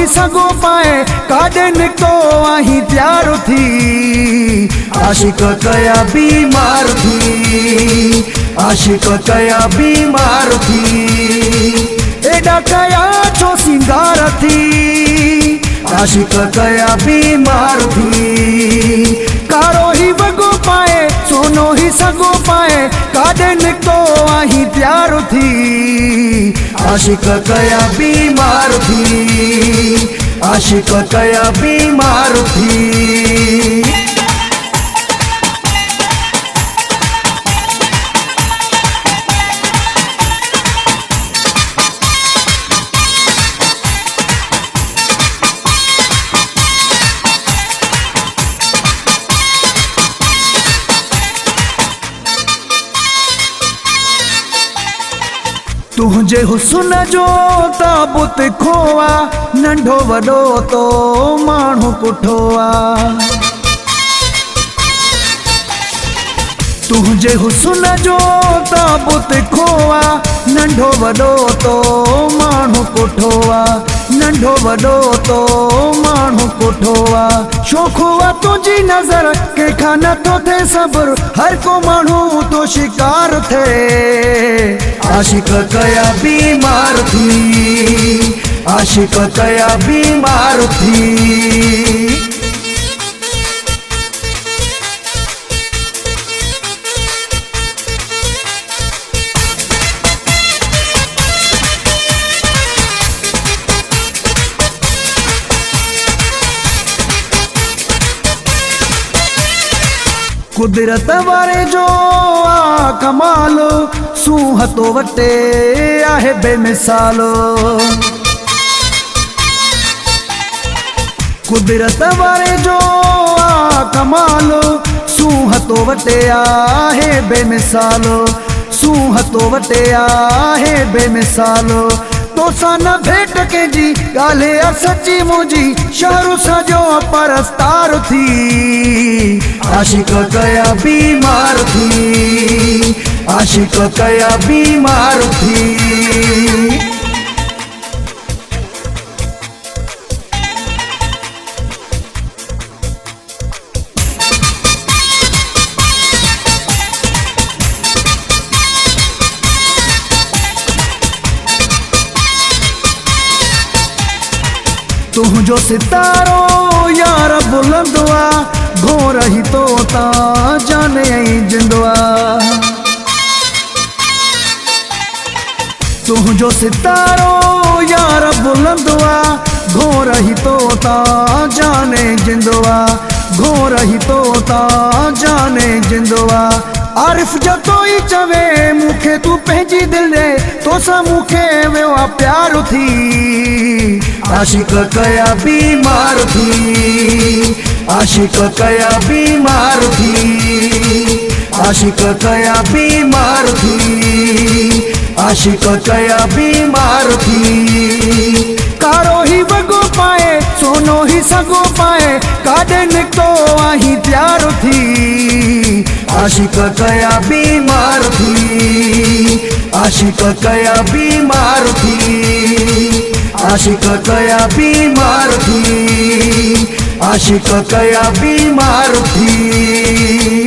ही सगो पाए काॾे निकितो आहीं तैयार थी। आशिक कया बीमार थी, आशिक कया बीमार थी, एॾा कया छो सिंगार थी। आशिक कया बीमार थी, कारो ही वॻो पाए सोनो ही सगो पाए काॾे निकितो आहीं तैयार थी। आशिक कया बीमार थी, आशिक कया बीमार थी। तुझे हुस्न जो ताबुत खोआ, नंढो वॾो तो माण्हू पुठो आ। तुझे हुस्न जो ताबुत खोआ, नंढो वॾो तो माण्हू पुठो आ, नंढो वॾो तो माण्हू पुठो आ। शोखो आ तुझी नज़र कंहिंखां नथो थिए सब्र, हर को माण्हू तो शिकार थे। आशिक कया बीमार थी, आशिक कया बीमार थी। कुदरत वारे जो आ कमाल, सूंह तो वटे आहे बेमिसाल। कुदरत वारे जो आ कमाल, सूंह तो वटे आहे बेमिसाल, सूंह तो वटे आहे बेमिसाल। तोसां न भेट कंहिंजी ॻाल्हि आहे सची मुंहिंजी, शहर सॼो परस्तार थी। आशिक कया बीमार थी, आशिक कया बीमार थी। तुझो सितारो यार बुलंद आ, घोर ही तो ता जाने जिंदवा। तुझो सितारो यार बुलंद आ, घोर ही तो ता जाने जिंदवा, घोर ही तो ता जाने जिंदवा। आरिफ जो तो ही चवे मुखे तू पंहिंजी दिल दे, तोसां मुखे वियो आ प्यार थी। आशिक कया बीमार थी, आशिक कया बीमार थी, आशिक कया बीमार थी, आशिक कया बीमार थी। कारो ही वॻो पाए सोनो ही सगो पाए काॾे निकितो आहीं तैयार थी। आशिक कया बीमार थी, आशिक कया बीमार थी, आशिक कया बीमार थी, आशिक कया बीमार थी।